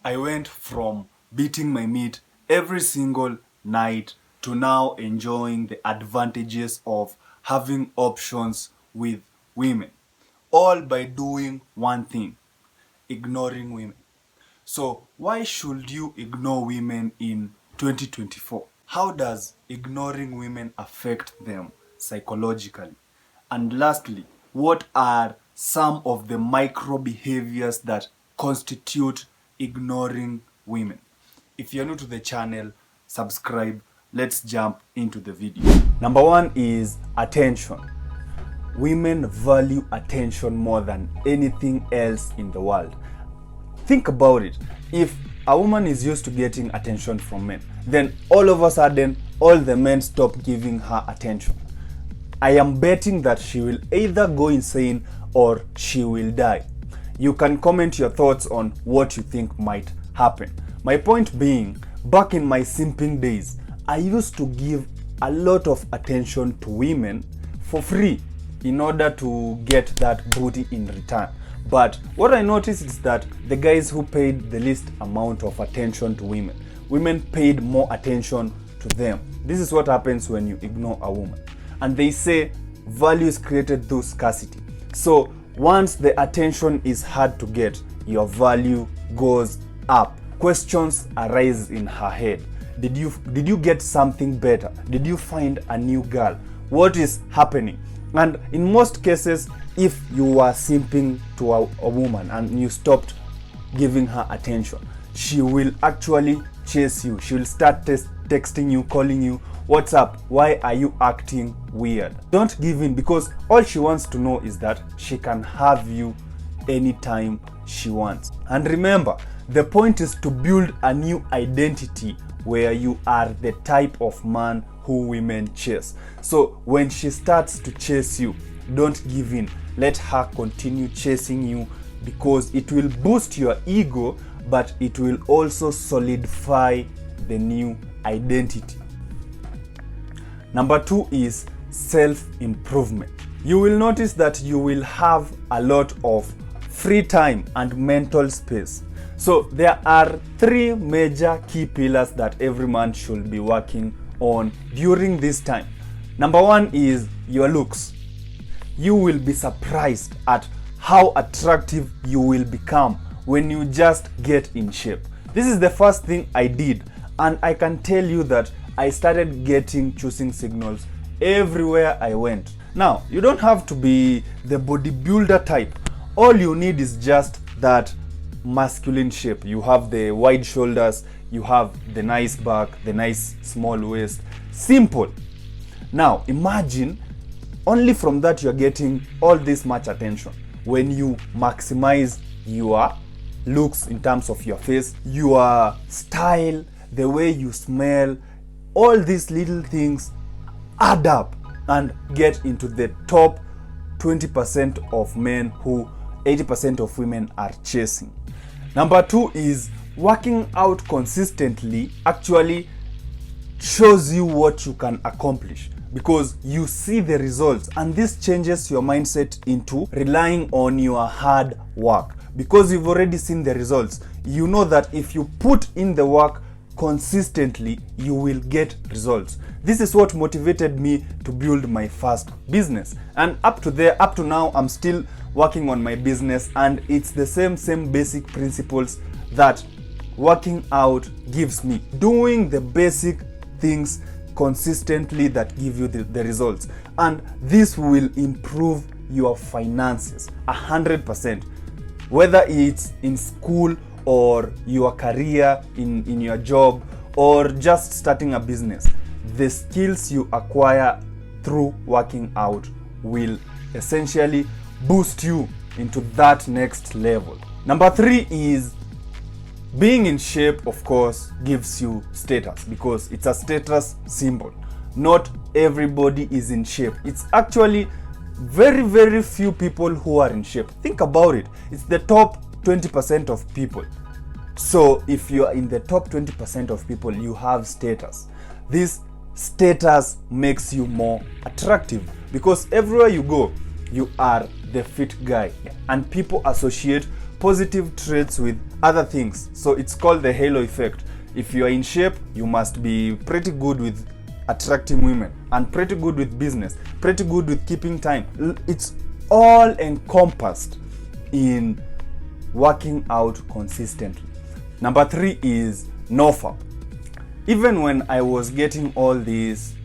I went from beating my meat every single night to now enjoying the advantages of having options with women. All by doing one thing: ignoring women. So why should you ignore women in 2024? How does ignoring women affect them psychologically? And lastly, what are some of the micro behaviors that constitute ignoring women? If you're new to the channel, subscribe. Let's jump into the video. Number one is attention. Women value attention more than anything else in the world. Think about it. If a woman is used to getting attention from men, then all of a sudden, all the men stop giving her attention. I am betting that she will either go insane or she will die. You can comment your thoughts on what you think might happen. My point being, back in my simping days, I used to give a lot of attention to women for free in order to get that booty in return. But what I noticed is that the guys who paid the least amount of attention to women paid more attention to them. This is what happens when you ignore a woman. And they say value is created through scarcity. So once the attention is hard to get, your value goes up. Questions arise in her head. Did you get something better? Did you find a new girl? What is happening? And in most cases, if you were simping to a woman and you stopped giving her attention, she will actually chase you. She will start texting you, calling you, "What's up? Why are you acting weird?" Don't give in, because all she wants to know is that she can have you anytime she wants. And remember, the point is to build a new identity where you are the type of man who women chase. So when she starts to chase you, don't give in. Let her continue chasing you, because it will boost your ego, but it will also solidify the new identity. Number two is self-improvement. You will notice that you will have a lot of free time and mental space. So there are three major key pillars that every man should be working on during this time. Number one is your looks. You will be surprised at how attractive you will become when you just get in shape. This is the first thing I did, and I can tell you that I started getting choosing signals everywhere I went. Now, you don't have to be the bodybuilder type. All you need is just that masculine shape. You have the wide shoulders, you have the nice back, the nice small waist. Simple. Now imagine only from that you're getting all this much attention. When you maximize your looks in terms of your face, your style, the way you smell, all these little things add up and get into the top 20% of men who 80% of women are chasing. Number two is working out consistently actually shows you what you can accomplish, because you see the results, and this changes your mindset into relying on your hard work. Because you've already seen the results, you know that if you put in the work consistently, you will get results. This is what motivated me to build my first business, and up to now I'm still working on my business, and it's the same basic principles that working out gives me. Doing the basic things consistently that give you the results, and this will improve your finances 100%, whether it's in school or your career in your job or just starting a business. The skills you acquire through working out will essentially boost you into that next level. Number three is being in shape. Of course, gives you status, because it's a status symbol. Not everybody is in shape. It's actually very few people who are in shape. Think about it. It's the top 20% of people. So if you are in the top 20% of people, you have status. This status makes you more attractive, because everywhere you go, you are the fit guy, and people associate positive traits with other things. So it's called the halo effect. If you are in shape, you must be pretty good with attracting women, and pretty good with business, pretty good with keeping time. It's all encompassed in working out consistently. Number 3 is nofap. Even when I was getting all these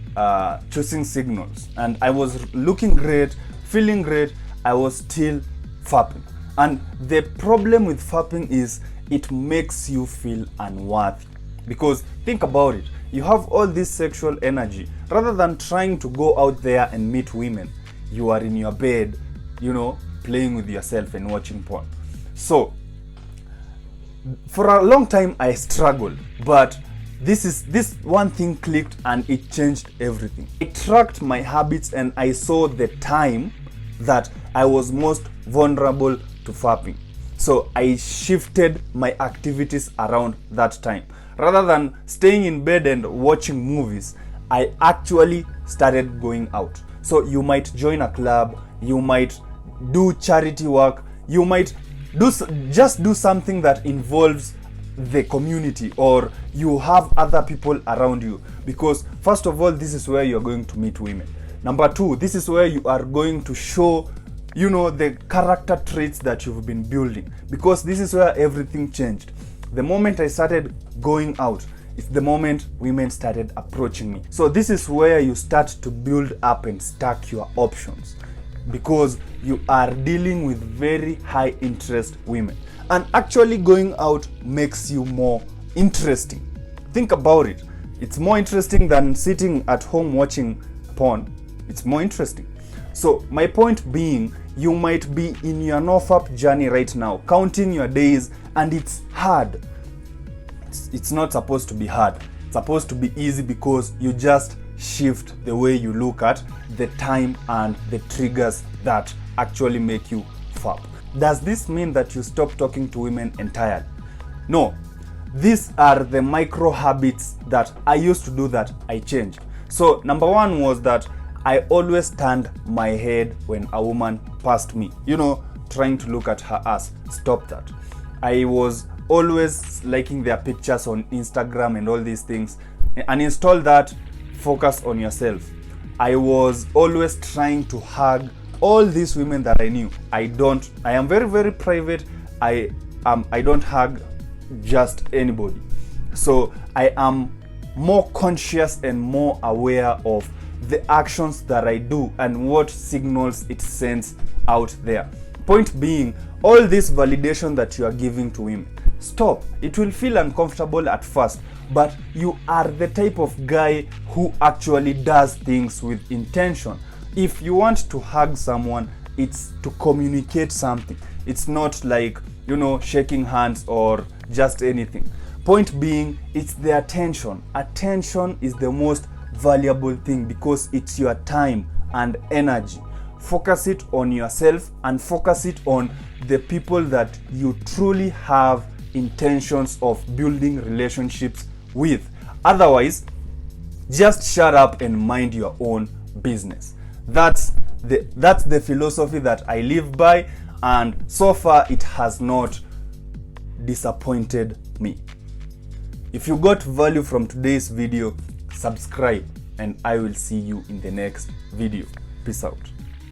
choosing signals and I was looking great, feeling great, I was still fapping. And the problem with fapping is it makes you feel unworthy. Because think about it, you have all this sexual energy. Rather than trying to go out there and meet women, you are in your bed, playing with yourself and watching porn. So for a long time I struggled, but this one thing clicked and it changed everything. I tracked my habits and I saw the time that I was most vulnerable to fapping. So I shifted my activities around that time. Rather than staying in bed and watching movies, I actually started going out. So you might join a club, you might do charity work, you might just do something that involves the community, or you have other people around you. Because first of all, this is where you're going to meet women. Number 2, this is where you are going to show the character traits that you've been building, because this is where everything changed. The moment I started going out, it's the moment women started approaching me. So this is where you start to build up and stack your options, because you are dealing with very high interest women. And actually going out makes you more interesting. Think about it. It's more interesting than sitting at home watching porn. It's more interesting. So my point being, you might be in your nofap journey right now, counting your days, and it's hard. It's not supposed to be hard. It's supposed to be easy, because you just shift the way you look at the time and the triggers that actually make you fap. Does this mean that you stop talking to women entirely? No. These are the micro habits that I used to do that I changed. So number 1 was that I always turned my head when a woman passed me, trying to look at her ass. Stop that. I was always liking their pictures on Instagram and all these things. Uninstall that. Focus on yourself. I was always trying to hug all these women that I knew. I am very, very private. I don't hug just anybody. So I am more conscious and more aware of the actions that I do and what signals it sends out there. Point being, all this validation that you are giving to women, stop. It will feel uncomfortable at first, but you are the type of guy who actually does things with intention. If you want to hug someone, it's to communicate something. It's not like, shaking hands or just anything. Point being, it's the attention. Attention is the most valuable thing, because it's your time and energy. Focus it on yourself and focus it on the people that you truly have intentions of building relationships with. Otherwise, just shut up and mind your own business. That's the philosophy that I live by, and so far it has not disappointed me. If you got value from today's video, subscribe, and I will see you in the next video. Peace out.